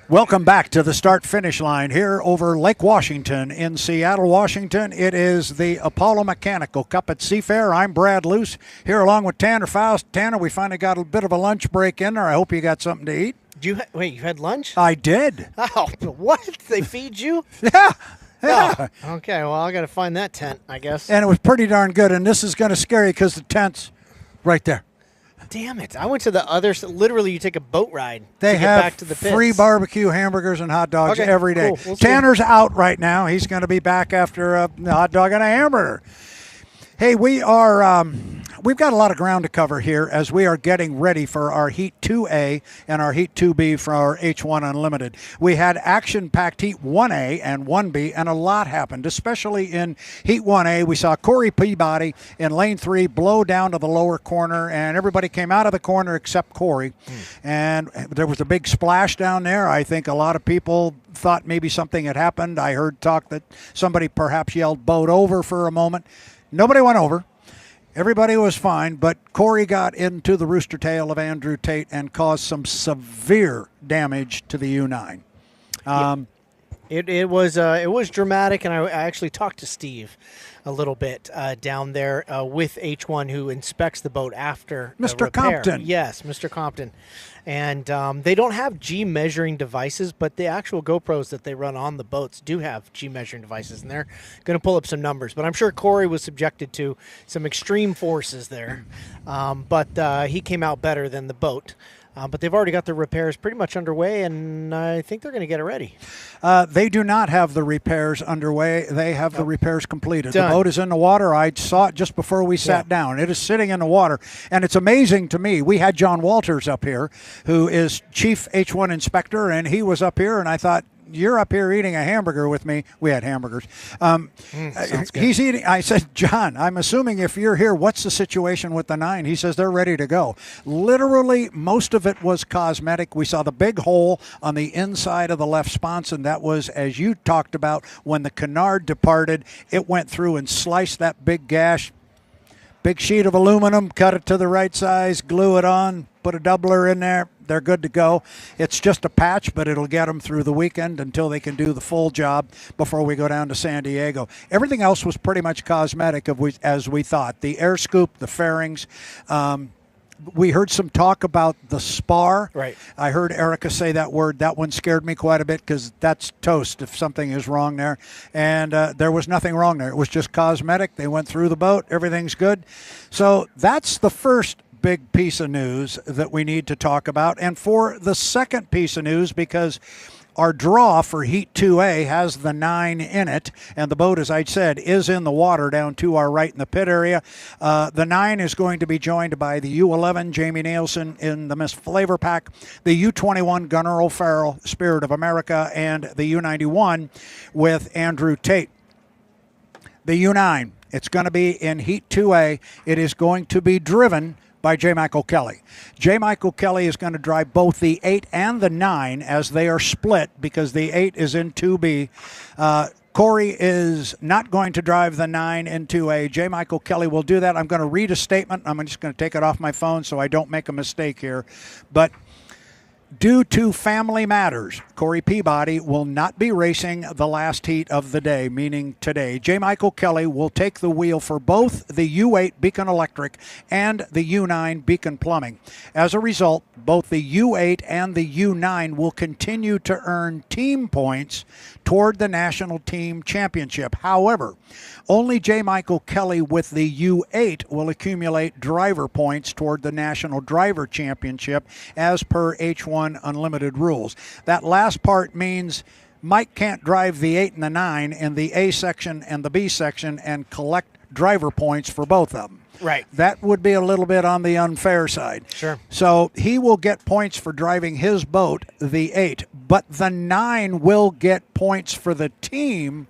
Welcome back to the start-finish line here over Lake Washington in Seattle, Washington. It is the Apollo Mechanical Cup at Seafair. I'm Brad Luce here along with Tanner Faust. Tanner, we finally got a bit of a lunch break in there. I hope you got something to eat. Wait, you had lunch? I did. Oh, what? They feed you? Yeah. Yeah. Oh, okay, well, I got to find that tent, I guess. And it was pretty darn good. And this is going to scare you because the tent's right there. Damn it. I went to the other, literally you take a boat ride They to get have back to the pits. free barbecue, hamburgers, and hot dogs Okay, every day. cool. We'll see. Tanner's out right now. He's going to be back after a hot dog and a hamburger. Hey, we've got a lot of ground to cover here as we are getting ready for our Heat 2A and our Heat 2B for our H1 Unlimited. We had action-packed Heat 1A and 1B, and a lot happened, especially in Heat 1A. We saw Corey Peabody in lane 3 blow down to the lower corner, and everybody came out of the corner except Corey. And there was a big splash down there. I think a lot of people thought maybe something had happened. I heard talk that somebody perhaps yelled boat over for a moment. Nobody went over. Everybody was fine, but Corey got into the rooster tail of Andrew Tate and caused some severe damage to the U9. It was dramatic, and I actually talked to Steve a little bit down there with H1, who inspects the boat after the Mr. repair. Compton. Yes, Mr. Compton. And they don't have G measuring devices, but the actual GoPros that they run on the boats do have G measuring devices, and they're going to pull up some numbers. But I'm sure Corey was subjected to some extreme forces there, but he came out better than the boat. But they've already got the repairs pretty much underway, and I think they're going to get it ready. They do not have the repairs underway. They have the repairs completed. Done. The boat is in the water. I saw it just before we sat down. It is sitting in the water, and it's amazing to me. We had John Walters up here, who is chief H1 inspector, and he was up here, and I thought, you're up here eating a hamburger with me. We had hamburgers. Sounds good. He's eating. I said, John, I'm assuming if you're here, what's the situation with the 9? He says they're ready to go. Literally, most of it was cosmetic. We saw the big hole on the inside of the left sponson. That was, as you talked about, when the canard departed, it went through and sliced that big gash. Big sheet of aluminum, cut it to the right size, glue it on, put a doubler in there. They're good to go. It's just a patch, but it'll get them through the weekend until they can do the full job before we go down to San Diego. Everything else was pretty much cosmetic as we thought. The air scoop, the fairings. We heard some talk about the spar. Right. I heard Erica say that word. That one scared me quite a bit because that's toast if something is wrong there. And there was nothing wrong there. It was just cosmetic. They went through the boat. Everything's good. So that's the first big piece of news that we need to talk about. And for the second piece of news, because our draw for Heat 2A has the 9 in it, and the boat, as I said, is in the water down to our right in the pit area. The 9 is going to be joined by the U11, Jamie Nilsen in the Miss FLAV-R-PAC, the U21, Gunnar O'Farrell, Spirit of America, and the U91 with Andrew Tate. The U9, it's going to be in Heat 2A. It is going to be driven by J. Michael Kelly. J. Michael Kelly is going to drive both the 8 and the 9 as they are split because the 8 is in 2B. Corey is not going to drive the 9 in 2A. J. Michael Kelly will do that. I'm going to read a statement. I'm just going to take it off my phone so I don't make a mistake here. But due to family matters, Corey Peabody will not be racing the last heat of the day, meaning today. J. Michael Kelly will take the wheel for both the U8 Beacon Electric and the U9 Beacon Plumbing. As a result, both the U8 and the U9 will continue to earn team points toward the National Team Championship. However, only J. Michael Kelly with the U8 will accumulate driver points toward the National Driver Championship as per H1 Unlimited rules. That last part means Mike can't drive the 8 and the 9 in the A section and the B section and collect driver points for both of them. Right. That would be a little bit on the unfair side. Sure. So he will get points for driving his boat, the 8, but the 9 will get points for the team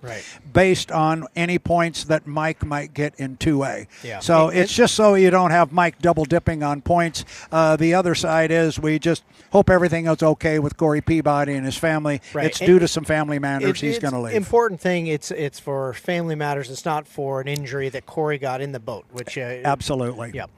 based on any points that Mike might get in 2A. Yeah. So it's just so you don't have Mike double dipping on points. The other side is we just hope everything is okay with Corey Peabody and his family. Right. It's due to some family matters. He's going to leave. Important thing, it's for family matters. It's not for an injury that Corey got in the boat, which absolutely. Yep.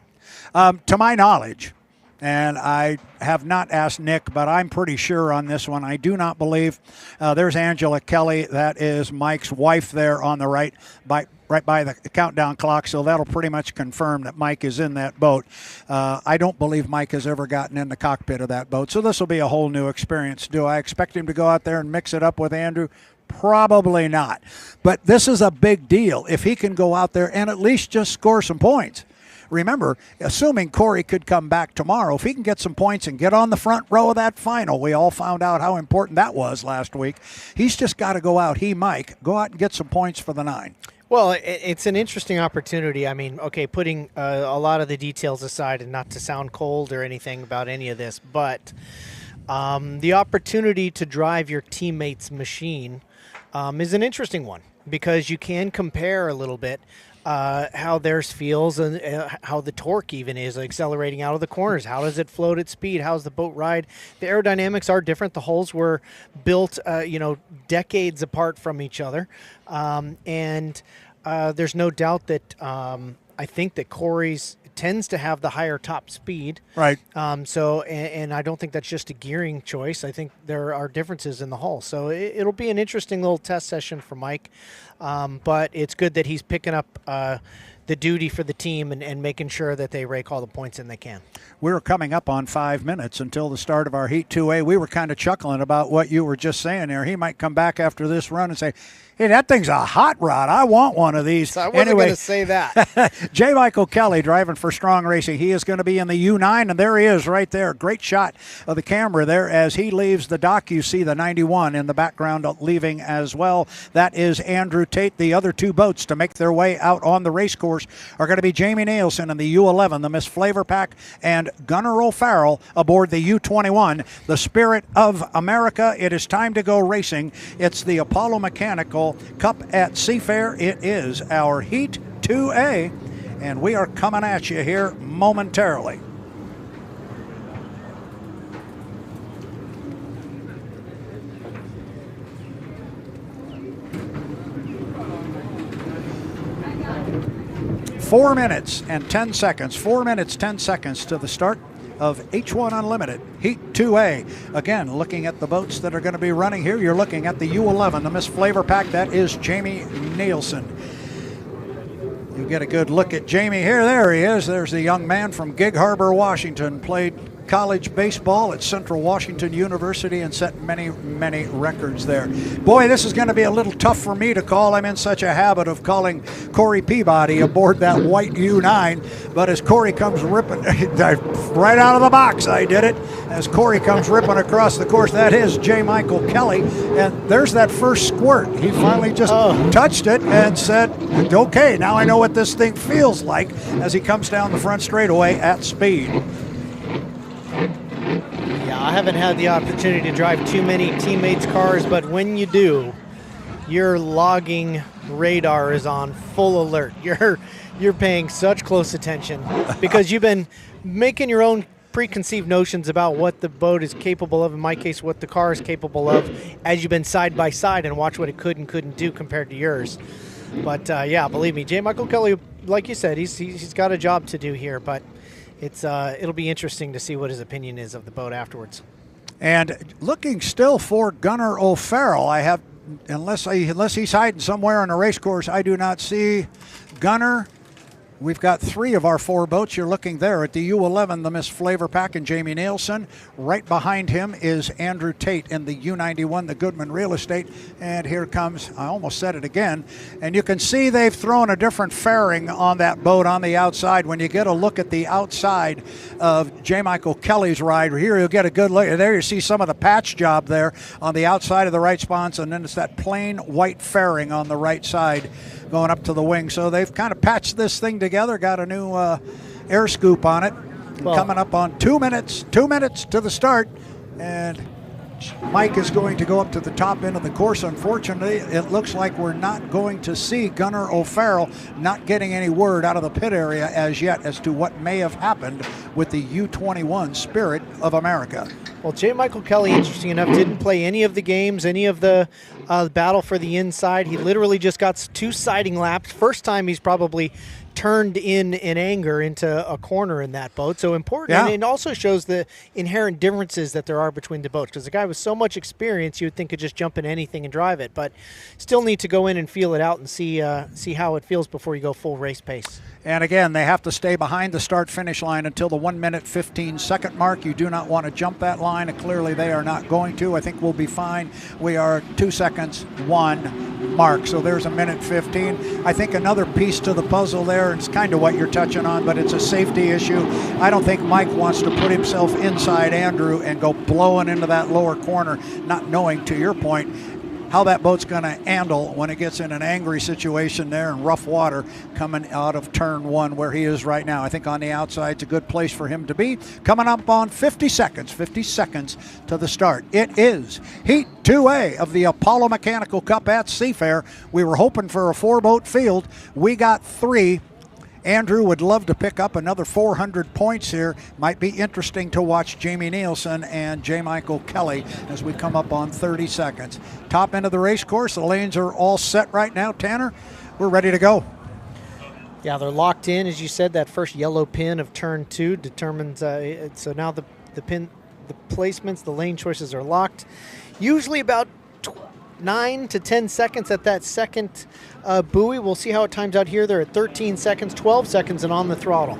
To my knowledge, And I have not asked Nick, but I'm pretty sure on this one. I do not believe. There's Angela Kelly. That is Mike's wife there on the right by the countdown clock, so that'll pretty much confirm that Mike is in that boat. I don't believe Mike has ever gotten in the cockpit of that boat, so this will be a whole new experience. Do I expect him to go out there and mix it up with Andrew? Probably not. But this is a big deal if he can go out there and at least just score some points. Remember, assuming Corey could come back tomorrow, if he can get some points and get on the front row of that final, we all found out how important that was last week. He's just got to go out, Mike, go out and get some points for the 9. Well, it's an interesting opportunity. I mean, okay, putting a lot of the details aside and not to sound cold or anything about any of this, but the opportunity to drive your teammate's machine is an interesting one because you can compare a little bit how theirs feels and how the torque even is accelerating out of the corners. How does it float at speed? How's the boat ride? The aerodynamics are different. The hulls were built, decades apart from each other. And there's no doubt that I think that Corey's tends to have the higher top speed. Right. And I don't think that's just a gearing choice. I think there are differences in the hull. So it'll be an interesting little test session for Mike. But it's good that he's picking up the duty for the team and making sure that they rake all the points in they can. We're coming up on 5 minutes until the start of our Heat 2A. We were kind of chuckling about what you were just saying there. He might come back after this run and say, hey, that thing's a hot rod. I want one of these. So I wasn't going to say that. J. Michael Kelly driving for Strong Racing. He is going to be in the U9, and there he is right there. Great shot of the camera there as he leaves the dock. You see the 91 in the background leaving as well. That is Andrew Tate. The other 2 boats to make their way out on the race course are going to be Jamie Nilsen in the U11, the Miss FLAV-R-PAC, and Gunnar O'Farrell aboard the U21, the Spirit of America. It is time to go racing. It's the Apollo Mechanical Cup at Seafair. It is our Heat 2A, and we are coming at you here momentarily. Four minutes and 10 seconds. 4 minutes, 10 seconds to the start of H1 Unlimited Heat 2A. Again, looking at the boats that are going to be running here, you're looking at the U11, the Miss FLAV-R-PAC. That is Jamie Nilsen. You get a good look at Jamie here. There he is. There's the young man from Gig Harbor, Washington. Played college baseball at Central Washington University and set many, many records there. Boy, this is going to be a little tough for me to call. I'm in such a habit of calling Corey Peabody aboard that white U9, but as Corey comes ripping right out of the box, I did it. As Corey comes ripping across the course, that is J. Michael Kelly, and there's that first squirt. He finally just touched it and said, okay, now I know what this thing feels like as he comes down the front straightaway at speed. Yeah, I haven't had the opportunity to drive too many teammates' cars, but when you do, your logging radar is on full alert. You're paying such close attention because you've been making your own preconceived notions about what the boat is capable of, in my case, what the car is capable of, as you've been side by side and watch what it could and couldn't do compared to yours. But yeah, believe me, J. Michael Kelly, like you said, he's got a job to do here, but it'll be interesting to see what his opinion is of the boat afterwards. And looking still for Gunnar O'Farrell. I have, unless he's hiding somewhere on the race course, I do not see Gunnar. We've got 3 of our 4 boats. You're looking there at the U11, the Miss FLAV-R-PAC and Jamie Nilsen. Right behind him is Andrew Tate in the U91, the Goodman Real Estate. And here comes, I almost said it again, and you can see they've thrown a different fairing on that boat on the outside. When you get a look at the outside of J. Michael Kelly's ride, here you'll get a good look. There you see some of the patch job there on the outside of the right sponsor, and then it's that plain white fairing on the right side going up to the wing. So they've kind of patched this thing together, got a new air scoop on it. Well, coming up on 2 minutes to the start, and Mike is going to go up to the top end of the course. Unfortunately, it looks like we're not going to see Gunnar O'Farrell, not getting any word out of the pit area as yet as to what may have happened with the U21 Spirit of America. Well, J. Michael Kelly, interesting enough, didn't play any of the games, any of the battle for the inside. He literally just got 2 sighting laps. First time he's probably turned in anger into a corner in that boat. So important. Yeah. And it also shows the inherent differences that there are between the boats, because the guy with so much experience, you would think could just jump in anything and drive it, but still need to go in and feel it out and see how it feels before you go full race pace. And again, they have to stay behind the start-finish line until the 1 minute 15-second mark. You do not want to jump that line, and clearly they are not going to. I think we'll be fine. We are 2 seconds, 1 mark. So there's a minute 15. I think another piece to the puzzle there, and it's kind of what you're touching on, but it's a safety issue. I don't think Mike wants to put himself inside Andrew and go blowing into that lower corner, not knowing, to your point, how that boat's going to handle when it gets in an angry situation there in rough water coming out of turn 1 where he is right now. I think on the outside it's a good place for him to be. Coming up on 50 seconds to the start. It is Heat 2A of the Apollo Mechanical Cup at Seafair. We were hoping for a 4-boat field. We got 3. Andrew would love to pick up another 400 points here. Might be interesting to watch Jamie Nilsen and J. Michael Kelly as we come up on 30 seconds. Top end of the race course. The lanes are all set right now, Tanner. We're ready to go. Yeah, they're locked in. As you said, that first yellow pin of turn 2 determines, so now the placements, the lane choices are locked. Usually about 9 to 10 seconds at that second buoy. We'll see how it times out here. They're at 13 seconds, 12 seconds, and on the throttle.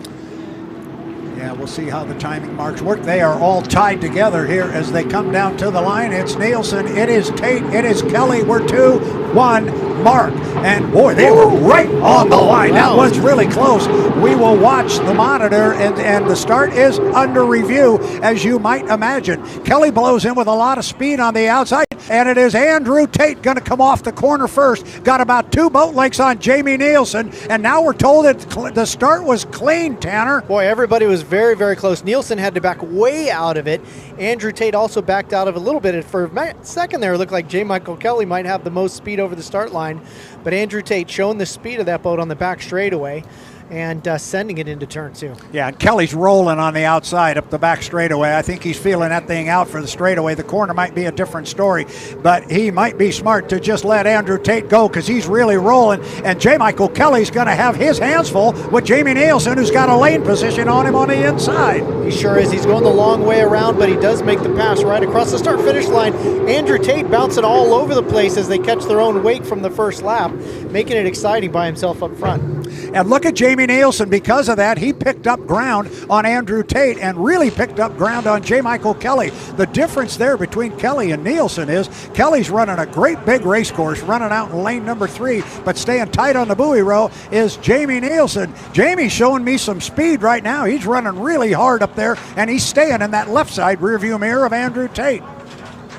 Yeah, we'll see how the timing marks work. They are all tied together here as they come down to the line. It's Nilsen, it is Tate, it is Kelly. We're 2-1 mark. And boy, they were right on the line. That was really close. We will watch the monitor, and the start is under review, as you might imagine. Kelly blows in with a lot of speed on the outside, and it is Andrew Tate going to come off the corner first. Got about 2 boat lengths on Jamie Nilsen, and now we're told that the start was clean, Tanner. Boy, everybody was very, very close. Nilsen had to back way out of it. Andrew Tate also backed out of it a little bit. For a second there, it looked like J. Michael Kelly might have the most speed over the start line, but Andrew Tate showing the speed of that boat on the back straightaway and sending it into turn 2. Yeah, and Kelly's rolling on the outside up the back straightaway. I think he's feeling that thing out for the straightaway. The corner might be a different story, but he might be smart to just let Andrew Tate go because he's really rolling, and J. Michael Kelly's going to have his hands full with Jamie Nilsen, who's got a lane position on him on the inside. He sure is. He's going the long way around, but he does make the pass right across the start-finish line. Andrew Tate bouncing all over the place as they catch their own wake from the first lap, making it exciting by himself up front. And look at Jamie Nilsen. Because of that, he picked up ground on Andrew Tate and really picked up ground on J. Michael Kelly. The difference there between Kelly and Nilsen is Kelly's running a great big race course, running out in lane number 3, but staying tight on the buoy row is Jamie Nilsen. Jamie's showing me some speed right now. He's running really hard up there, and he's staying in that left side rearview mirror of Andrew Tate.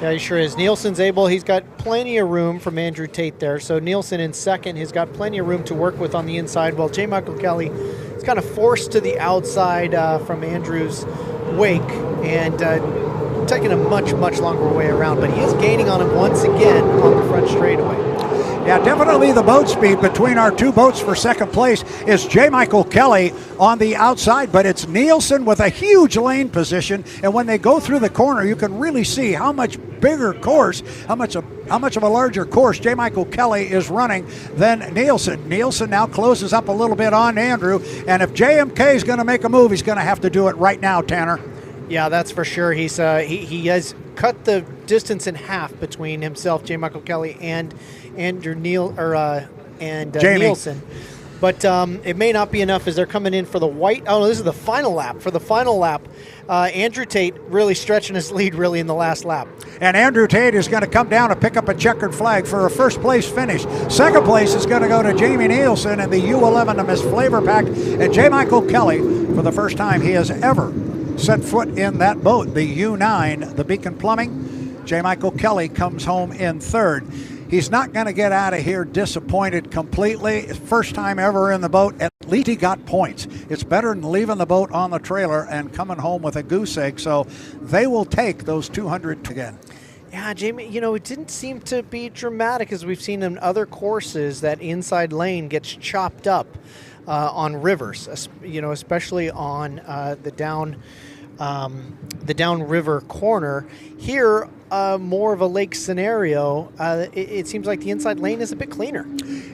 Yeah, he sure is. Nilsen's able. He's got plenty of room from Andrew Tate there. So Nilsen in second. He's got plenty of room to work with on the inside. While J. Michael Kelly is kind of forced to the outside from Andrew's wake and taking a much, much longer way around. But he is gaining on him once again on the front straightaway. Yeah, definitely the boat speed between our 2 boats for second place is J. Michael Kelly on the outside, but it's Nilsen with a huge lane position. And when they go through the corner, you can really see how much bigger course, how much of a larger course J. Michael Kelly is running than Nilsen. Nilsen now closes up a little bit on Andrew, and if JMK is going to make a move, he's going to have to do it right now, Tanner. Yeah, that's for sure. He has cut the distance in half between himself, J. Michael Kelly, and Andrew Nilsen. But it may not be enough as they're coming in for the white. Oh, no, this is the final lap. For the final lap, Andrew Tate really stretching his lead really in the last lap. And Andrew Tate is going to come down and pick up a checkered flag for a first place finish. Second place is going to go to Jamie Nilsen and the U11 to Miss FLAV-R-PAC. And J. Michael Kelly, for the first time he has ever set foot in that boat, the U9, the Beacon Plumbing. J. Michael Kelly comes home in third. He's not going to get out of here disappointed completely. First time ever in the boat. At least he got points. It's better than leaving the boat on the trailer and coming home with a goose egg. So they will take those 200 again. Yeah, Jamie, it didn't seem to be dramatic as we've seen in other courses. That inside lane gets chopped up on rivers, especially on the downriver corner. Here, more of a lake scenario, it seems like the inside lane is a bit cleaner.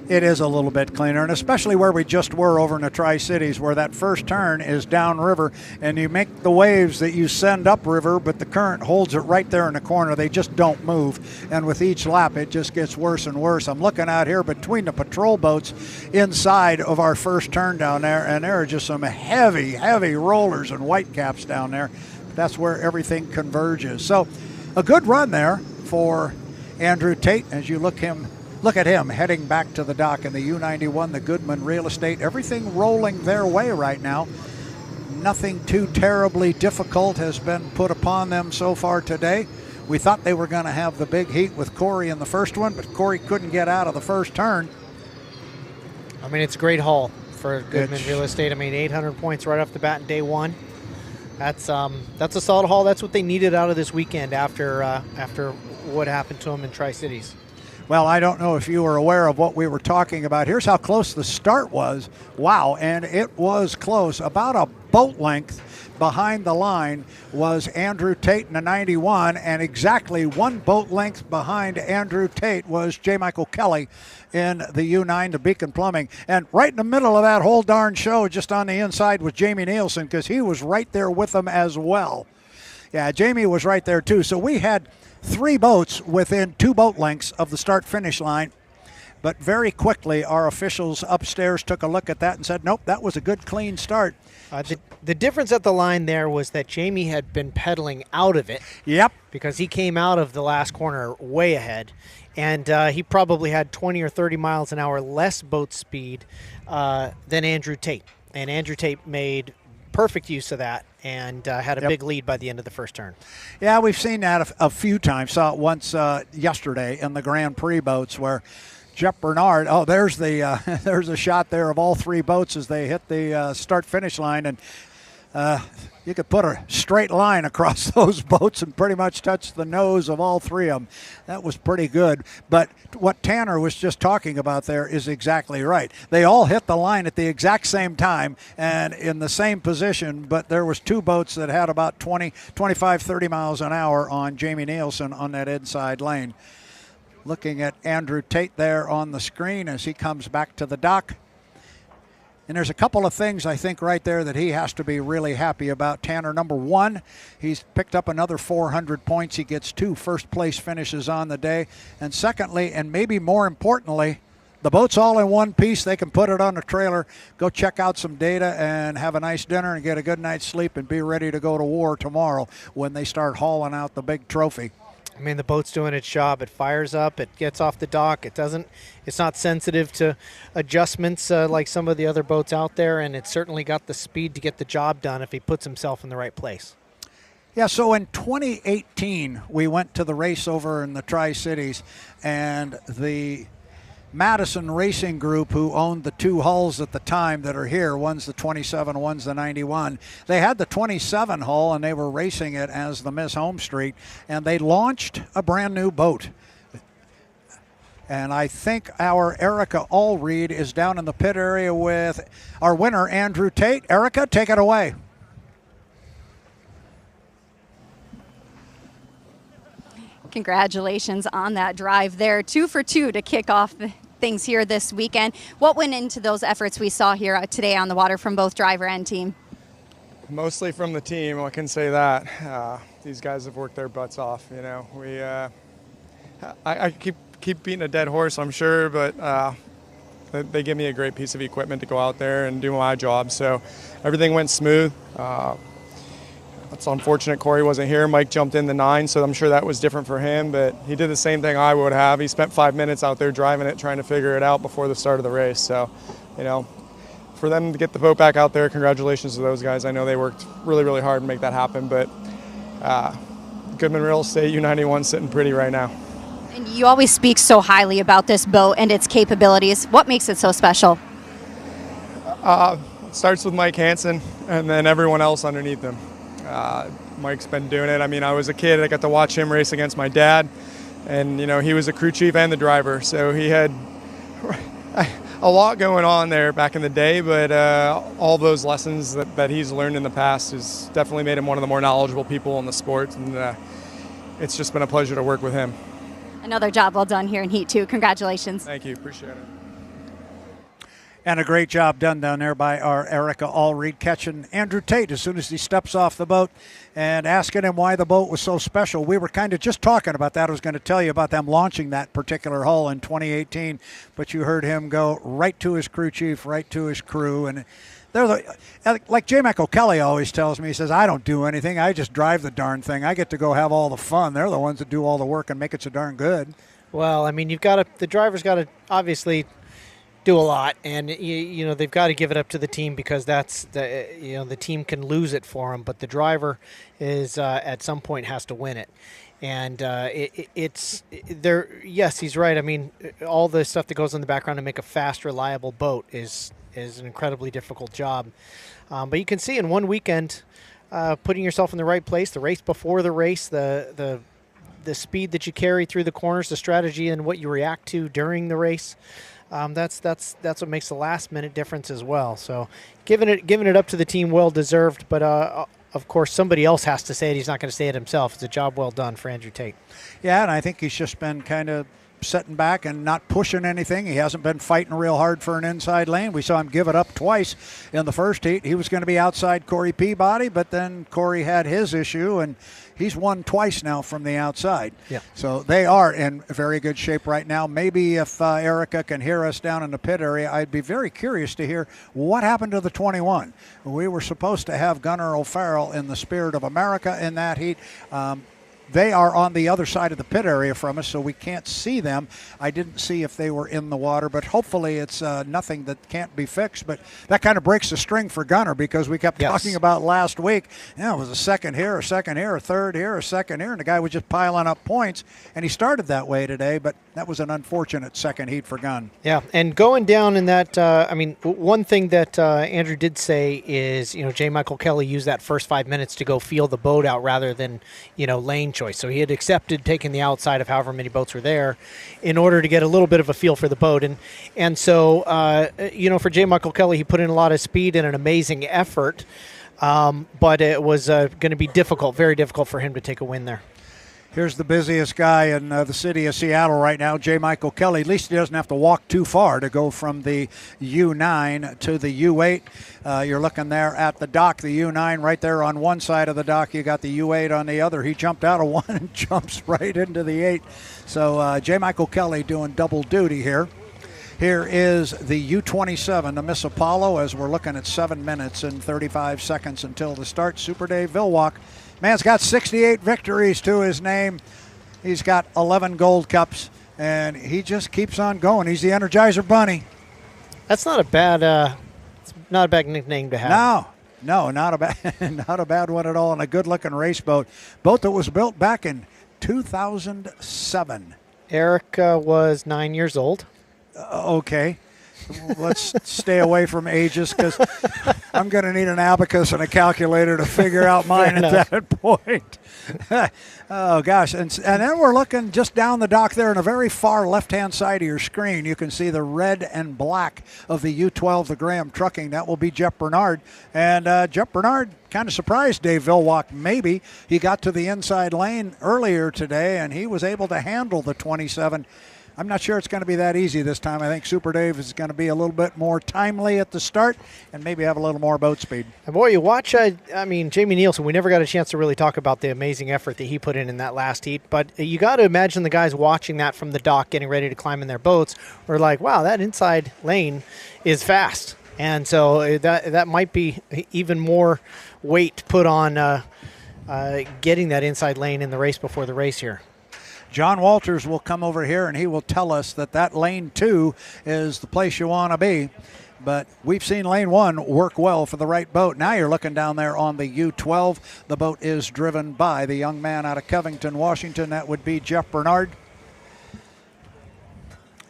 It is a little bit cleaner, and especially where we just were over in the Tri-Cities, where that first turn is downriver, and you make the waves that you send upriver, but the current holds it right there in the corner. They just don't move, and with each lap, it just gets worse and worse. I'm looking out here between the patrol boats inside of our first turn down there, and there are just some heavy, heavy rollers and whitecaps down there. That's where everything converges. So a good run there for Andrew Tate as you look at him heading back to the dock in the U-91, the Goodman Real Estate. Everything rolling their way right now. Nothing too terribly difficult has been put upon them so far today. We thought they were going to have the big heat with Corey in the first one, but Corey couldn't get out of the first turn. I mean, it's a great haul for Goodman Real Estate. I mean, 800 points right off the bat in day one. That's a solid haul. That's what they needed out of this weekend after what happened to them in Tri-Cities. Well, I don't know if you were aware of what we were talking about. Here's how close the start was. Wow, and it was close. About a boat length behind the line was Andrew Tate in the 91, and exactly one boat length behind Andrew Tate was J. Michael Kelly in the U9 to Beacon Plumbing. And right in the middle of that whole darn show, just on the inside, was Jamie Nilsen, because he was right there with them as well. Yeah, Jamie was right there too. So we had 3 boats within 2 boat lengths of the start-finish line. But very quickly, our officials upstairs took a look at that and said, nope, that was a good, clean start. The difference at the line there was that Jamie had been pedaling out of it. Yep. Because he came out of the last corner way ahead. And he probably had 20 or 30 miles an hour less boat speed than Andrew Tate. And Andrew Tate made perfect use of that and had a big lead by the end of the first turn. Yeah, we've seen that a few times. Saw it once yesterday in the Grand Prix boats where Jeff Bernard, there's a shot there of all 3 boats as they hit the start-finish line, and you could put a straight line across those boats and pretty much touch the nose of all 3 of them. That was pretty good. But what Tanner was just talking about there is exactly right. They all hit the line at the exact same time and in the same position, but there was 2 boats that had about 20, 25, 30 miles an hour on Jamie Nielsen on that inside lane. Looking at Andrew Tate there on the screen as he comes back to the dock. And there's a couple of things I think right there that he has to be really happy about. Tanner, number 1, he's picked up another 400 points. He gets 2 first-place finishes on the day. And secondly, and maybe more importantly, the boat's all in one piece. They can put it on a trailer, go check out some data, and have a nice dinner and get a good night's sleep and be ready to go to war tomorrow when they start hauling out the big trophy. I mean, the boat's doing its job. It fires up. It gets off the dock. It's not sensitive to adjustments like some of the other boats out there, and it's certainly got the speed to get the job done if he puts himself in the right place. Yeah, so in 2018, we went to the race over in the Tri-Cities, and the Madison Racing Group, who owned the 2 hulls at the time that are here, one's the 27, one's the 91. They had the 27 hull, and they were racing it as the Miss Home Street, and they launched a brand new boat. And I think our Erica Allreed is down in the pit area with our winner, Andrew Tate. Erica, take it away. Congratulations on that drive there. 2 for 2 to kick off things here this weekend. What went into those efforts we saw here today on the water from both driver and team? Mostly from the team, I can say that. These guys have worked their butts off. You know, I keep beating a dead horse, I'm sure, but they give me a great piece of equipment to go out there and do my job. So everything went smooth. It's unfortunate Corey wasn't here. Mike jumped in the 9, so I'm sure that was different for him, but he did the same thing I would have. He spent 5 minutes out there driving it, trying to figure it out before the start of the race. So, you know, for them to get the boat back out there, congratulations to those guys. I know they worked really, really hard to make that happen, but Goodman Real Estate U91 sitting pretty right now. And you always speak so highly about this boat and its capabilities. What makes it so special? It starts with Mike Hansen and then everyone else underneath him. Mike's been doing it. I mean, I was a kid. I got to watch him race against my dad, and you know, he was the crew chief and the driver, so he had a lot going on there back in the day. But all those lessons that he's learned in the past has definitely made him one of the more knowledgeable people in the sport, and it's just been a pleasure to work with him. Another job well done here in Heat 2. Congratulations. Thank you. Appreciate it. And a great job done down there by our Erica Allreed, catching Andrew Tate as soon as he steps off the boat and asking him why the boat was so special. We were kind of just talking about that. I was going to tell you about them launching that particular hull in 2018, but you heard him go right to his crew chief, right to his crew. And like J. Michael Kelly always tells me, he says, I don't do anything. I just drive the darn thing. I get to go have all the fun. They're the ones that do all the work and make it so darn good. Well, I mean, the driver's got to obviously do a lot, and you know they've got to give it up to the team, because that's the team can lose it for them, but the driver is at some point has to win it. And it's there. Yes, he's right. I mean, all the stuff that goes in the background to make a fast, reliable boat is an incredibly difficult job. But you can see in one weekend, putting yourself in the right place, the race before the race, the speed that you carry through the corners, the strategy, and what you react to during the race. That's what makes the last minute difference as well. So giving it up to the team, well deserved. But of course, somebody else has to say it. He's not going to say it himself. It's a job well done for Andrew Tate. Yeah, and I think he's just been kind of sitting back and not pushing anything. He hasn't been fighting real hard for an inside lane. We saw him give it up twice in the first heat. He was going to be outside Corey Peabody, but then Corey had his issue, and he's won twice now from the outside. Yeah. So they are in very good shape right now. Maybe if Erica can hear us down in the pit area, I'd be very curious to hear what happened to the 21. We were supposed to have Gunnar O'Farrell in the Spirit of America in that heat. They are on the other side of the pit area from us, so we can't see them. I didn't see if they were in the water, but hopefully it's nothing that can't be fixed. But that kind of breaks the string for Gunnar, because we kept talking about last week, it was a second here, a second here, a third here, a second here, and the guy was just piling up points, and he started that way today, but that was an unfortunate second heat for Gunn. Yeah, and going down in that, one thing that Andrew did say is, J. Michael Kelly used that first 5 minutes to go feel the boat out rather than, lane choice. So he had accepted taking the outside of however many boats were there in order to get a little bit of a feel for the boat. And so, for J. Michael Kelly, he put in a lot of speed and an amazing effort, but it was going to be difficult, very difficult for him to take a win there. Here's the busiest guy in the city of Seattle right now, J. Michael Kelly. At least he doesn't have to walk too far to go from the U9 to the U8. You're looking there at the dock, the U9 right there on one side of the dock. You got the U8 on the other. He jumped out of one and jumps right into the 8. So J. Michael Kelly doing double duty here. Here is the U27, the Miss Apollo, as we're looking at 7 minutes and 35 seconds until the start. Super Dave Villwock. Man's got 68 victories to his name. He's got 11 gold cups, and he just keeps on going. He's the Energizer Bunny. That's not a bad nickname to have. No, not a bad one at all, and a good-looking race boat. Boat that was built back in 2007. Eric was 9 years old. Okay. Let's stay away from ages, because I'm going to need an abacus and a calculator to figure out mine at that point. Oh, gosh. And then we're looking just down the dock there on the very far left-hand side of your screen. You can see the red and black of the U12, the Graham Trucking. That will be Jeff Bernard. And Jeff Bernard kind of surprised Dave Villwock, maybe. He got to the inside lane earlier today, and he was able to handle the 27. I'm not sure it's going to be that easy this time. I think Super Dave is going to be a little bit more timely at the start and maybe have a little more boat speed. And boy, you watch, Jamie Nilsen, we never got a chance to really talk about the amazing effort that he put in that last heat, but you got to imagine the guys watching that from the dock getting ready to climb in their boats were like, wow, that inside lane is fast. And so that might be even more weight put on getting that inside lane in the race before the race here. John Walters will come over here and he will tell us that lane 2 is the place you want to be. But we've seen lane 1 work well for the right boat. Now you're looking down there on the U12. The boat is driven by the young man out of Covington, Washington. That would be Jeff Bernard.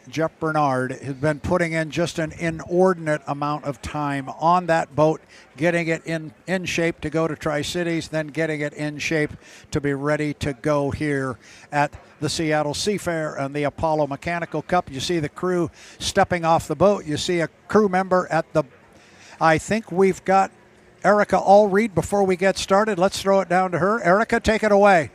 Jeff Bernard has been putting in just an inordinate amount of time on that boat, getting it in shape to go to Tri-Cities, then getting it in shape to be ready to go here at the Seattle Seafair and the Apollo Mechanical Cup. You see the crew stepping off the boat. You see a crew member at the, I think we've got Erica Allreed before we get started. Let's throw it down to her. Erica, take it away.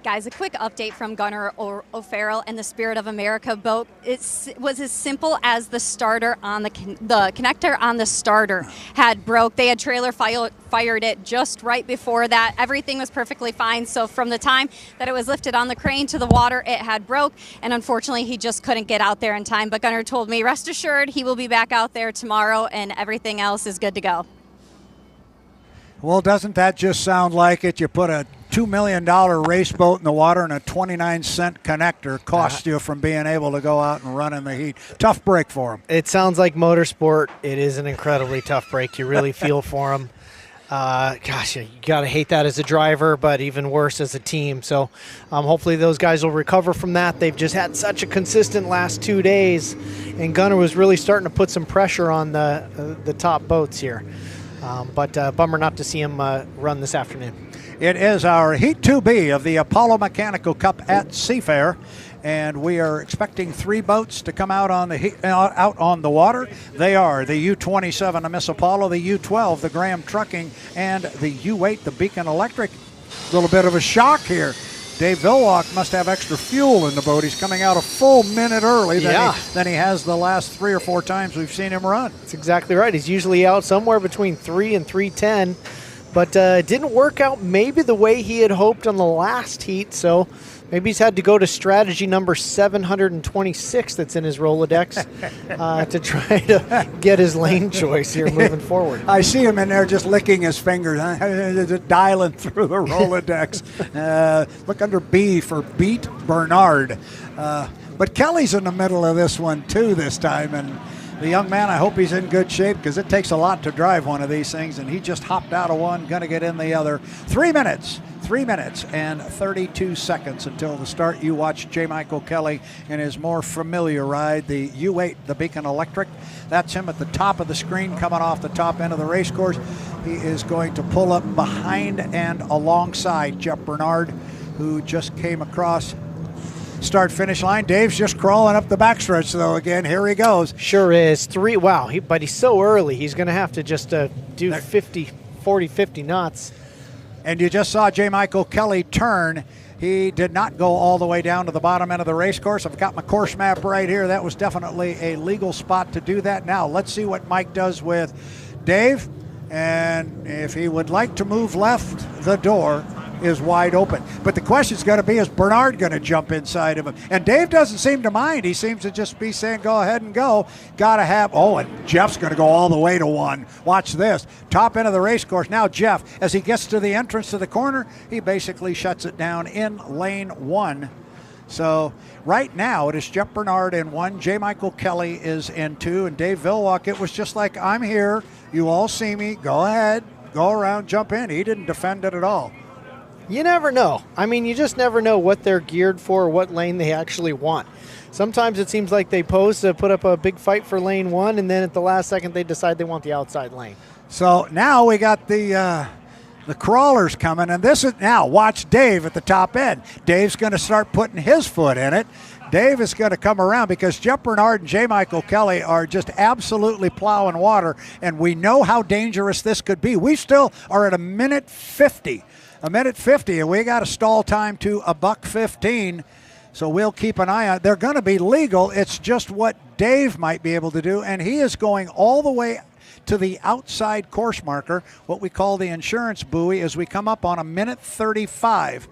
Guys, a quick update from Gunnar O'Farrell and the Spirit of America boat. It was as simple as the starter on the connector on the starter had broke. They had trailer fired it just right before that. Everything was perfectly fine. So from the time that it was lifted on the crane to the water, it had broke. And unfortunately, he just couldn't get out there in time. But Gunnar told me, rest assured, he will be back out there tomorrow and everything else is good to go. Well, doesn't that just sound like it? You put a $2 million race boat in the water and a 29-cent connector cost you from being able to go out and run in the heat. Tough break for him. It sounds like motorsport. It is an incredibly tough break. You really feel for him. Gosh, you got to hate that as a driver, but even worse as a team. So hopefully those guys will recover from that. They've just had such a consistent last 2 days, and Gunnar was really starting to put some pressure on the top boats here. But bummer not to see him run this afternoon. It is our Heat 2B of the Apollo Mechanical Cup at Seafair, and we are expecting 3 boats to come out on the water. They are the U-27, the Miss Apollo, the U-12, the Graham Trucking, and the U-8, the Beacon Electric. A little bit of a shock here. Dave Villwock must have extra fuel in the boat. He's coming out a full minute early than he has the last 3 or 4 times we've seen him run. That's exactly right. He's usually out somewhere between 3 and 3:10, but it didn't work out maybe the way he had hoped on the last heat, so maybe he's had to go to strategy number 726 that's in his Rolodex to try to get his lane choice here moving forward. I see him in there just licking his fingers, just dialing through the Rolodex. Look under B for Beat Bernard. But Kelly's in the middle of this one, too, this time. And the young man, I hope he's in good shape because it takes a lot to drive one of these things. And he just hopped out of one, going to get in the other. 3 minutes and 32 seconds until the start. You watch J. Michael Kelly in his more familiar ride, the U-8, the Beacon Electric. That's him at the top of the screen coming off the top end of the race course. He is going to pull up behind and alongside Jeff Bernard, who just came across start-finish line. Dave's just crawling up the backstretch, though, again. Here he goes. Sure is. Wow, but he's so early. He's going to have to just do 40, 50 knots. And you just saw J. Michael Kelly turn. He did not go all the way down to the bottom end of the race course. I've got my course map right here. That was definitely a legal spot to do that. Now, let's see what Mike does with Dave. And if he would like to move left, the door is wide open. But the question's going to be, is Bernard going to jump inside of him? And Dave doesn't seem to mind. He seems to just be saying, go ahead and go. Got to have, and Jeff's going to go all the way to 1. Watch this. Top end of the race course. Now Jeff, as he gets to the entrance to the corner, he basically shuts it down in lane 1. So right now it is Jeff Bernard in 1. J. Michael Kelly is in 2. And Dave Villwock, it was just like, I'm here. You all see me. Go ahead. Go around. Jump in. He didn't defend it at all. You never know. I mean, you just never know what they're geared for, what lane they actually want. Sometimes it seems like they pose to put up a big fight for lane 1, and then at the last second they decide they want the outside lane. So now we got the crawlers coming, and this is now, watch Dave at the top end. Dave's going to start putting his foot in it. Dave is going to come around because Jeff Bernard and J. Michael Kelly are just absolutely plowing water, and we know how dangerous this could be. We still are at a minute 50. A minute 50, and we got a stall time to $1:15. So we'll keep an eye on it. They're going to be legal. It's just what Dave might be able to do, and he is going all the way to the outside course marker, what we call the insurance buoy, as we come up on a minute 35.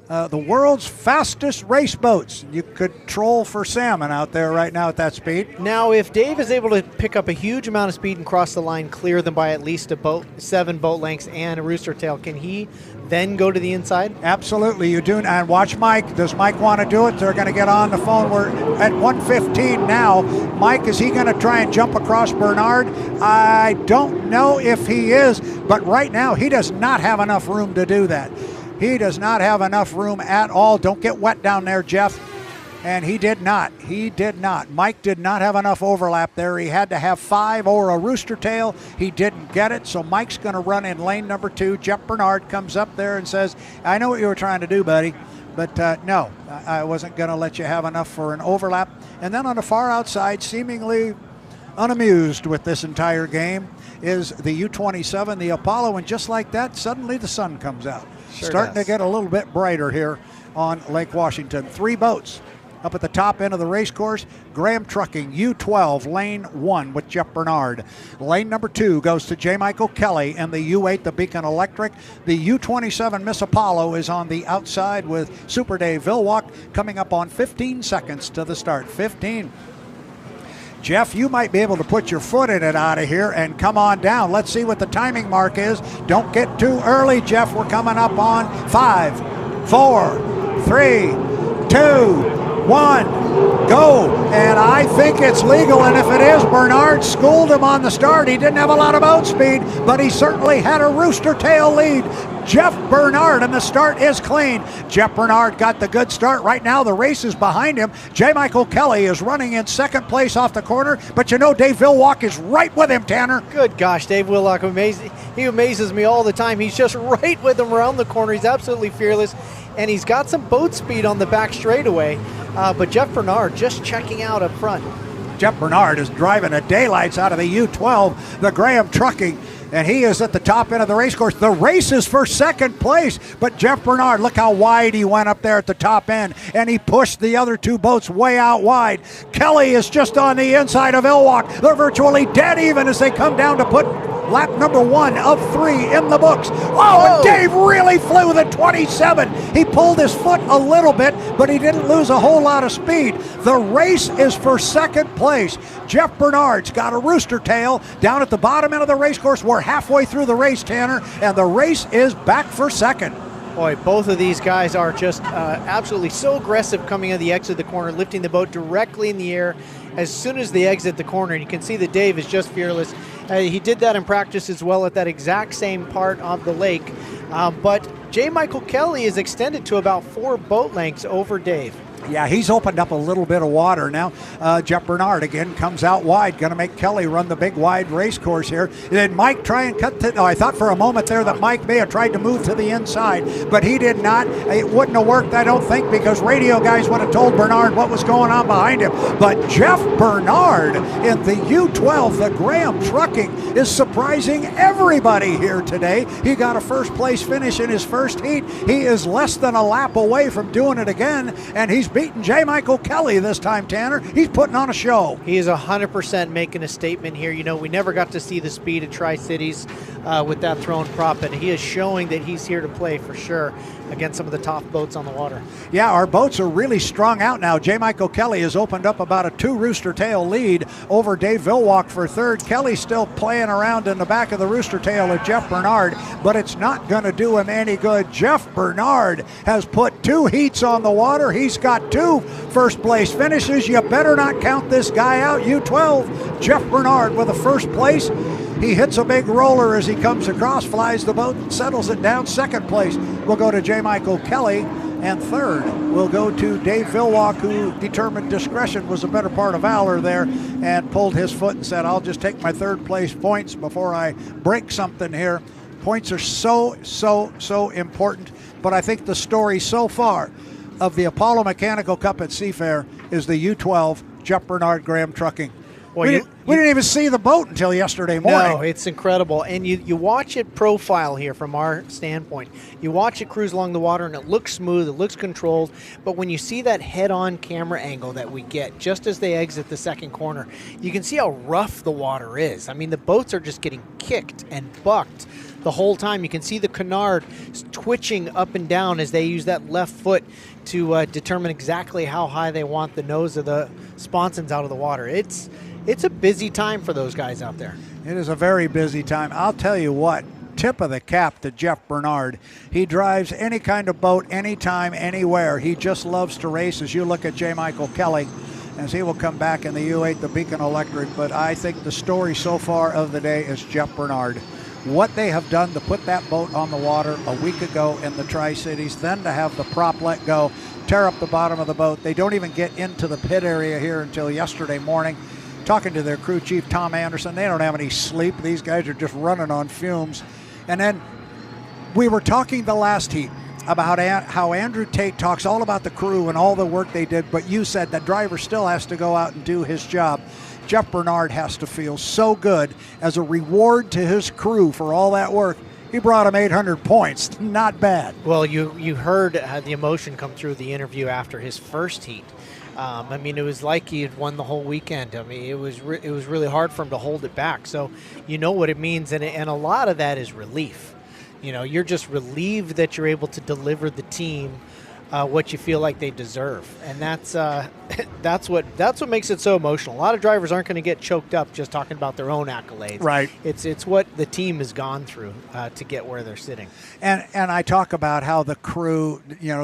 The world's fastest race boats. You could troll for salmon out there right now at that speed. Now, if Dave is able to pick up a huge amount of speed and cross the line, clear them by at least 7 boat lengths and a rooster tail, can he then go to the inside? Absolutely, you do. And watch Mike. Does Mike want to do it? They're going to get on the phone. We're at 1:15 now. Mike, is he going to try and jump across Bernard? I don't know if he is, but right now he does not have enough room to do that. He does not have enough room at all. Don't get wet down there, Jeff. And he did not. He did not. Mike did not have enough overlap there. He had to have 5 or a rooster tail. He didn't get it, so Mike's going to run in lane number 2. Jeff Bernard comes up there and says, I know what you were trying to do, buddy, but no, I wasn't going to let you have enough for an overlap. And then on the far outside, seemingly unamused with this entire game, is the U-27, the Apollo, and just like that, suddenly the sun comes out. Starting to get a little bit brighter here on Lake Washington. 3 boats up at the top end of the race course. Graham Trucking, U12, lane 1 with Jeff Bernard. Lane number 2 goes to J. Michael Kelly and the U8, the Beacon Electric. The U27 Miss Apollo is on the outside with Super Dave Villwock coming up on 15 seconds to the start. 15. Jeff, you might be able to put your foot in it out of here and come on down. Let's see what the timing mark is. Don't get too early, Jeff. We're coming up on 5, 4, 3, 2, 1, go. And I think it's legal, and if it is, Bernard schooled him on the start. He didn't have a lot of boat speed, but he certainly had a rooster tail lead. Jeff Bernard, and the start is clean. Jeff Bernard got the good start. Right now the race is behind him. J. Michael Kelly is running in second place off the corner, but you know Dave Villwock is right with him, Tanner. Good gosh, Dave Villwock, he amazes me all the time. He's just right with him around the corner. He's absolutely fearless, and he's got some boat speed on the back straightaway. But Jeff Bernard just checking out up front. Jeff Bernard is driving the daylights out of the U12, the Graham Trucking, and he is at the top end of the race course. The race is for second place, but Jeff Bernard, look how wide he went up there at the top end, and he pushed the other 2 boats way out wide. Kelly is just on the inside of Villwock. They're virtually dead even as they come down to put lap number 1 of 3 in the books. Oh, and Dave really flew the 27. He pulled his foot a little bit, but he didn't lose a whole lot of speed. The race is for second place. Jeff Bernard's got a rooster tail down at the bottom end of the race course. We're halfway through the race, Tanner, and the race is back for second. Boy, both of these guys are just absolutely so aggressive coming out of the exit of the corner, lifting the boat directly in the air as soon as they exit the corner. And you can see that Dave is just fearless. He did that in practice as well at that exact same part of the lake. But J. Michael Kelly is extended to about 4 boat lengths over Dave. Yeah, he's opened up a little bit of water now. Jeff Bernard again comes out wide, going to make Kelly run the big wide race course here. Did Mike try and cut to, I thought for a moment there that Mike may have tried to move to the inside, but he did not. It wouldn't have worked, I don't think, because radio guys would have told Bernard what was going on behind him. But Jeff Bernard in the U12, the Graham Trucking, is surprising everybody here today. He got a first place finish in his first heat. He is less than a lap away from doing it again, and he's beaten J. Michael Kelly this time, Tanner. He's putting on a show. He is 100% making a statement here. You know, we never got to see the speed of Tri-Cities with that thrown prop, and he is showing that he's here to play for sure against some of the top boats on the water. Yeah, our boats are really strung out now. J. Michael Kelly has opened up about a 2 rooster tail lead over Dave Villwock for third. Kelly's still playing around in the back of the rooster tail of Jeff Bernard, but it's not going to do him any good. Jeff Bernard has put 2 heats on the water. He's got 2 first place finishes. You better not count this guy out. U12, Jeff Bernard with a first place. He hits a big roller as he comes across, flies the boat, and settles it down. Second place will go to J. Michael Kelly, and third will go to Dave Villwock, who determined discretion was a better part of valor there and pulled his foot and said, I'll just take my third place points before I break something here. Points are so important, but I think the story so far of the Apollo Mechanical Cup at Seafair is the U12 Jeff Bernard Graham Trucking. Well, we didn't even see the boat until yesterday morning. No, it's incredible. And you watch it profile here from our standpoint. You watch it cruise along the water, and it looks smooth, it looks controlled. But when you see that head-on camera angle that we get just as they exit the second corner, you can see how rough the water is. I mean, the boats are just getting kicked and bucked the whole time. You can see the canard twitching up and down as they use that left foot to determine exactly how high they want the nose of the sponsons out of the water. It's a busy time for those guys out there. It is a very busy time. I'll tell you what, tip of the cap to Jeff Bernard. He drives any kind of boat, anytime, anywhere. He just loves to race. As you look at J. Michael Kelly, as he will come back in the U8, the Beacon Electric. But I think the story so far of the day is Jeff Bernard. What they have done to put that boat on the water a week ago in the Tri-Cities, then to have the prop let go, tear up the bottom of the boat. They don't even get into the pit area here until yesterday morning. Talking to their crew chief, Tom Anderson, they don't have any sleep. These guys are just running on fumes. And then we were talking the last heat about how Andrew Tate talks all about the crew and all the work they did, but you said the driver still has to go out and do his job. Jeff Bernard has to feel so good as a reward to his crew for all that work. He brought him 800 points. Not bad. Well, you heard the emotion come through the interview after his first heat. I mean, it was like he had won the whole weekend. I mean, it was really hard for him to hold it back. So you know what it means, and a lot of that is relief. You know, you're just relieved that you're able to deliver the team what you feel like they deserve, and that's what makes it so emotional. A lot of drivers aren't going to get choked up just talking about their own accolades. Right. It's what the team has gone through to get where they're sitting. And I talk about how the crew,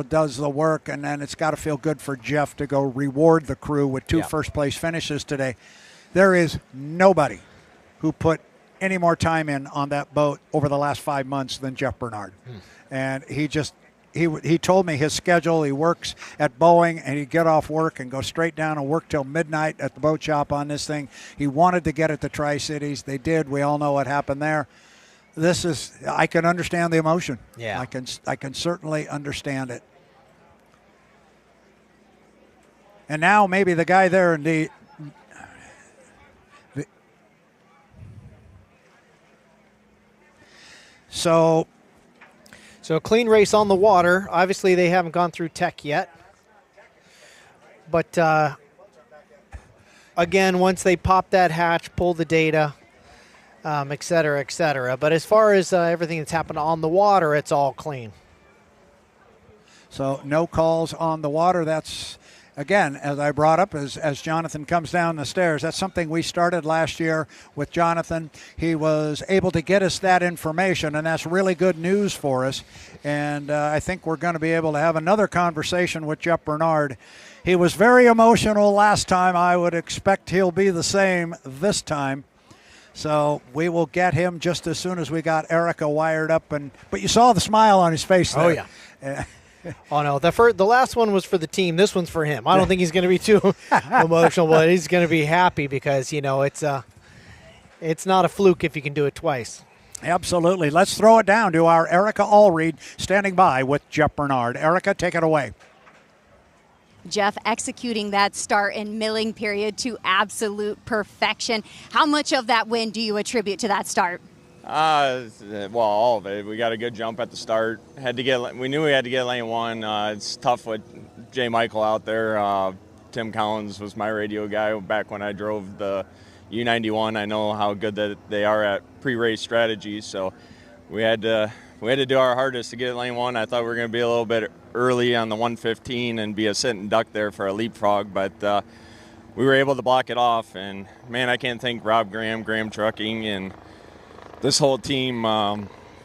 does the work, and then it's got to feel good for Jeff to go reward the crew with two first-place finishes today. There is nobody who put any more time in on that boat over the last 5 months than Jeff Bernard. And he told me his schedule. He works at Boeing, and he'd get off work and go straight down and work till midnight at the boat shop on this thing. He wanted to get it to Tri-Cities. They did. We all know what happened there. I can understand the emotion. Yeah. I can certainly understand it. And now maybe the guy there in the So a clean race on the water. Obviously, they haven't gone through tech yet. But, again, once they pop that hatch, pull the data, et cetera, et cetera. But as far as everything that's happened on the water, it's all clean. So no calls on the water. That's, again, as I brought up, as Jonathan comes down the stairs, that's something we started last year with Jonathan. He was able to get us that information, and that's really good news for us. And I think we're going to be able to have another conversation with Jeff Bernard. He was very emotional last time. I would expect he'll be the same this time. So we will get him just as soon as we got Erica wired up. But you saw the smile on his face there. Oh, yeah. Oh, no. The last one was for the team. This one's for him. I don't think he's going to be too emotional, but he's going to be happy because, it's not a fluke if you can do it twice. Absolutely. Let's throw it down to our Erica Allreed standing by with Jeff Bernard. Erica, take it away. Jeff executing that start and milling period to absolute perfection. How much of that win do you attribute to that start? Well, all of it. We got a good jump at the start. We knew we had to get lane one. It's tough with J. Michael out there. Tim Collins was my radio guy back when I drove the U91. I know how good that they are at pre-race strategies, so we had to do our hardest to get lane one. I thought we were going to be a little bit early on the 115 and be a sit and duck there for a leapfrog, but we were able to block it off. And man, I can't thank Rob Graham Trucking, and this whole team.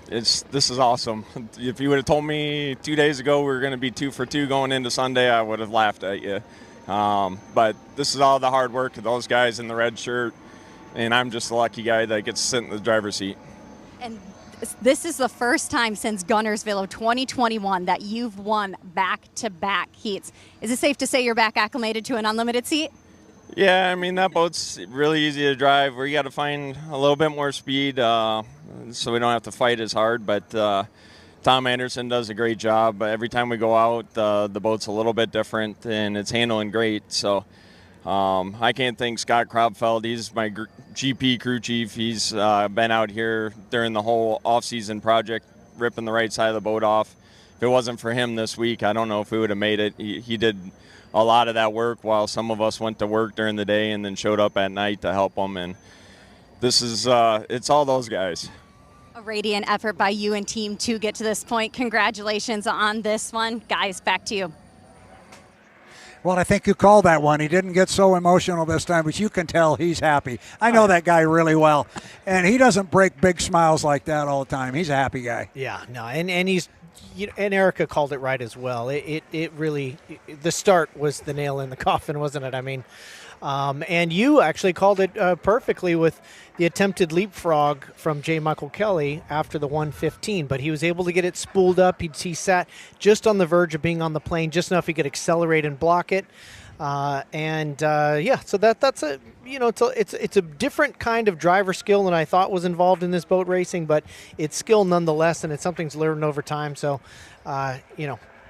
This is awesome. If you would have told me 2 days ago we were going to be 2 for 2 going into Sunday, I would have laughed at you. But this is all the hard work of those guys in the red shirt, and I'm just a lucky guy that gets to sit in the driver's seat. And this is the first time since Gunnarsville of 2021 that you've won back-to-back heats. Is it safe to say you're back acclimated to an unlimited seat? Yeah, I mean, that boat's really easy to drive. We got to find a little bit more speed so we don't have to fight as hard. But Tom Anderson does a great job. Every time we go out, the boat's a little bit different, and it's handling great. So I can't thank Scott Kropfeld. He's my GP crew chief. He's been out here during the whole off-season project, ripping the right side of the boat off. If it wasn't for him this week, I don't know if we would have made it. He did a lot of that work while some of us went to work during the day and then showed up at night to help them. And this is it's all those guys. A radiant effort by you and team to get to this point. Congratulations on this one. Guys, back to you. Well, I think you called that one. He didn't get so emotional this time, but you can tell he's happy. I know that guy really well, and he doesn't break big smiles like that all the time. He's a happy guy. Yeah, no, and he's, and Erica called it right as well. It really, the start was the nail in the coffin, wasn't it? I mean, and you actually called it perfectly with the attempted leapfrog from J. Michael Kelly after the 115, but he was able to get it spooled up. He sat just on the verge of being on the plane, just enough he could accelerate and block it. So that's a, it's a different kind of driver skill than I thought was involved in this boat racing, but it's skill nonetheless, and it's something to learn over time. So,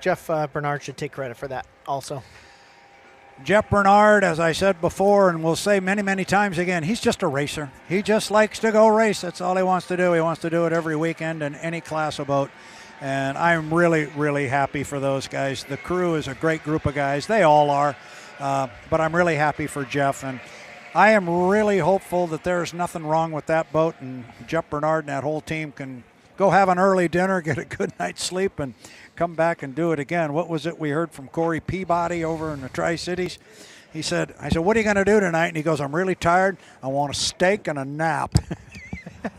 Jeff Bernard should take credit for that also. Jeff Bernard, as I said before, and we'll say many, many times again, he's just a racer. He just likes to go race. That's all he wants to do. He wants to do it every weekend in any class of boat. And I'm really, really happy for those guys. The crew is a great group of guys. They all are. But I'm really happy for Jeff. And I am really hopeful that there's nothing wrong with that boat. And Jeff Bernard and that whole team can go have an early dinner, get a good night's sleep, and come back and do it again. What was it we heard from Corey Peabody over in the Tri-Cities? I said, what are you going to do tonight? And he goes, I'm really tired. I want a steak and a nap.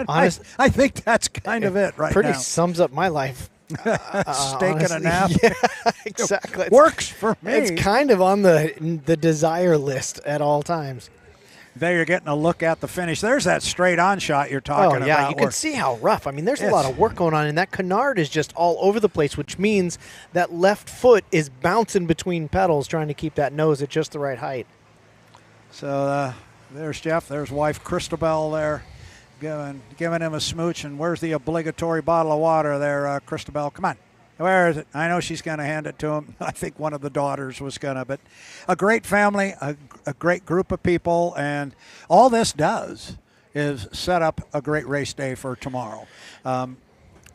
Honest, I think that's kind of it right now. Pretty sums up my life. Steak and a nap. Yeah, exactly. Works for me. It's kind of on the desire list at all times. There you're getting a look at the finish. There's that straight on shot you're talking about. Oh, yeah, you can see how rough. I mean, there's a lot of work going on, and that canard is just all over the place, which means that left foot is bouncing between pedals trying to keep that nose at just the right height. So there's Jeff. There's wife Christabel there giving him a smooch. And where's the obligatory bottle of water there, Christabel? Come on. Where is it? I know she's going to hand it to him. I think one of the daughters was going to. But a great family, a great group of people, and all this does is set up a great race day for tomorrow.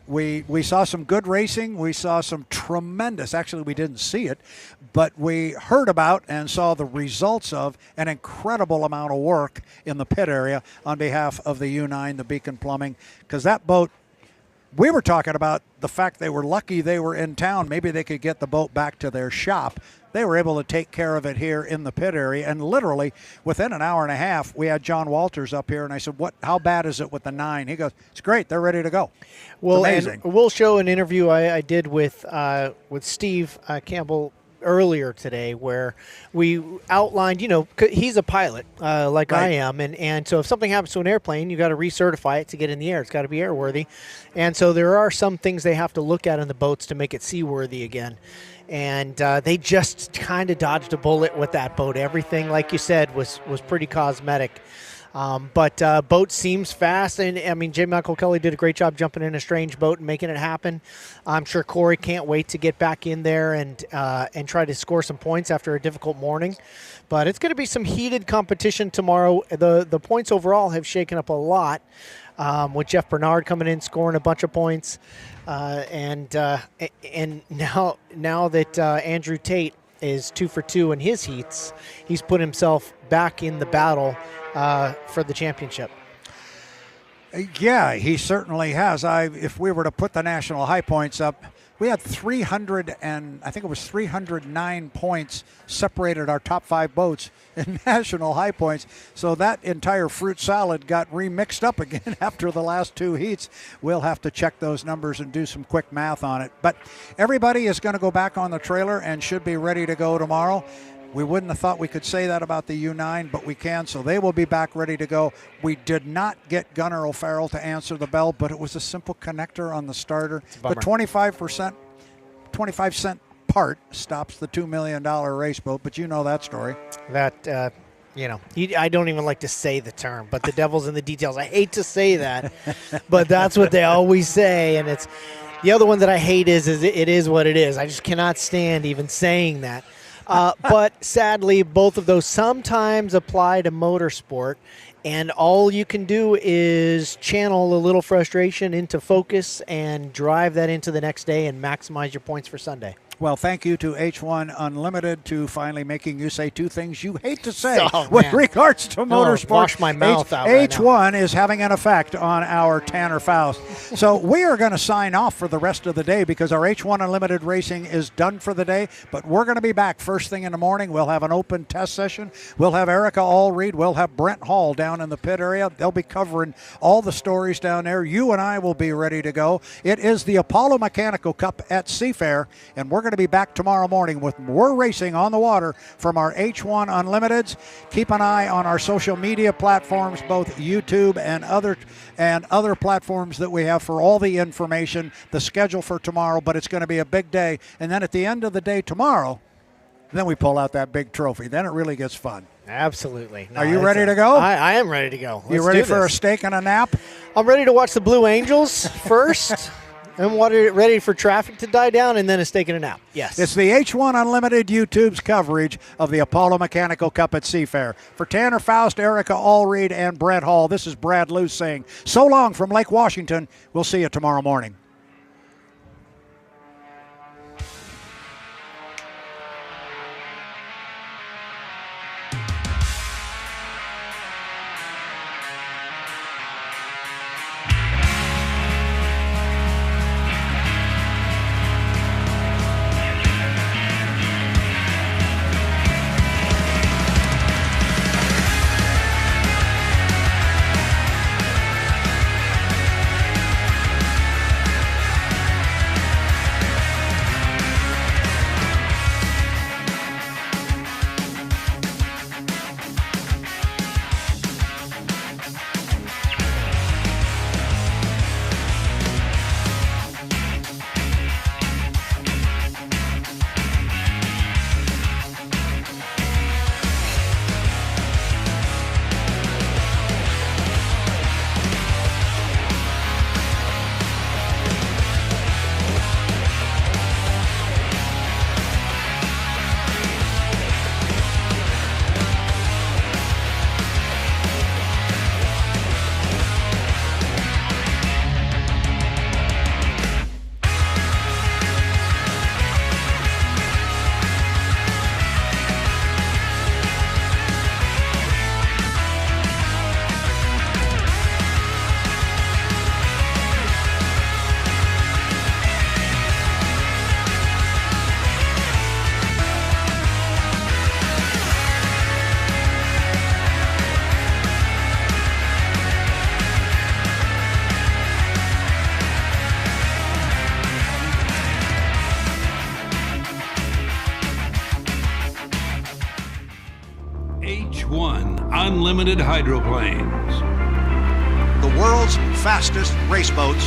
We saw some good racing. We saw some tremendous, actually we didn't see it, but we heard about and saw the results of an incredible amount of work in the pit area on behalf of the U9, the Beacon Plumbing, because that boat, we were talking about the fact they were lucky they were in town. Maybe they could get the boat back to their shop. They were able to take care of it here in the pit area, and literally within an hour and a half, we had John Walters up here, and I said, how bad is it with the 9? He goes, it's great. They're ready to go. Well, it's amazing. And we'll show an interview I did with Steve Campbell earlier today where we outlined, he's a pilot like Right. I am, and so if something happens to an airplane, you got to recertify it to get in the air. It's got to be airworthy, and so there are some things they have to look at in the boats to make it seaworthy again. And they just kind of dodged a bullet with that boat. Everything, like you said, was pretty cosmetic. But boat seems fast, and I mean, J. Michael Kelly did a great job jumping in a strange boat and making it happen. I'm sure Corey can't wait to get back in there and try to score some points after a difficult morning. But it's going to be some heated competition tomorrow. The points overall have shaken up a lot, with Jeff Bernard coming in scoring a bunch of points, and now that Andrew Tate is 2 for 2 in his heats, he's put himself back in the battle for the championship. Yeah, he certainly has. If we were to put the national high points up, we had 309 points separated our top 5 boats in national high points. So that entire fruit salad got remixed up again after the last 2 heats. We'll have to check those numbers and do some quick math on it. But everybody is going to go back on the trailer and should be ready to go tomorrow. We wouldn't have thought we could say that about the U9, but we can, so they will be back ready to go. We did not get Gunnar O'Farrell to answer the bell, but it was a simple connector on the starter. The 25-cent part stops the $2 million race boat, but you know that story. That, I don't even like to say the term, but the devil's in the details. I hate to say that, but that's what they always say, and it's the other one that I hate is it is what it is. I just cannot stand even saying that. But sadly, both of those sometimes apply to motorsport, and all you can do is channel a little frustration into focus and drive that into the next day and maximize your points for Sunday. Well, thank you to H1 Unlimited to finally making you say 2 things you hate to say with regards to motorsport. Wash my mouth out right now. H1 is having an effect on our Tanner Faust. So we are going to sign off for the rest of the day because our H1 Unlimited racing is done for the day, but we're going to be back first thing in the morning. We'll have an open test session. We'll have Erica Allreed. We'll have Brent Hall down in the pit area. They'll be covering all the stories down there. You and I will be ready to go. It is the Apollo Mechanical Cup at Seafair, and we're going to be back tomorrow morning with more racing on the water from our H1 Unlimiteds. Keep an eye on our social media platforms, both YouTube and other platforms that we have for all the information, the schedule for tomorrow, but it's going to be a big day. And then at the end of the day tomorrow, then we pull out that big trophy. Then it really gets fun. Absolutely. No, Are you ready to go? I am ready to go. You ready for a steak and a nap? I'm ready to watch the Blue Angels first. And ready for traffic to die down, and then it's taking a nap. Yes. It's the H1 Unlimited YouTube's coverage of the Apollo Mechanical Cup at Seafair. For Tanner Faust, Erica Allreed, and Brett Hall, this is Brad Luce saying so long from Lake Washington. We'll see you tomorrow morning. H1 Unlimited Hydroplanes. The world's fastest race boats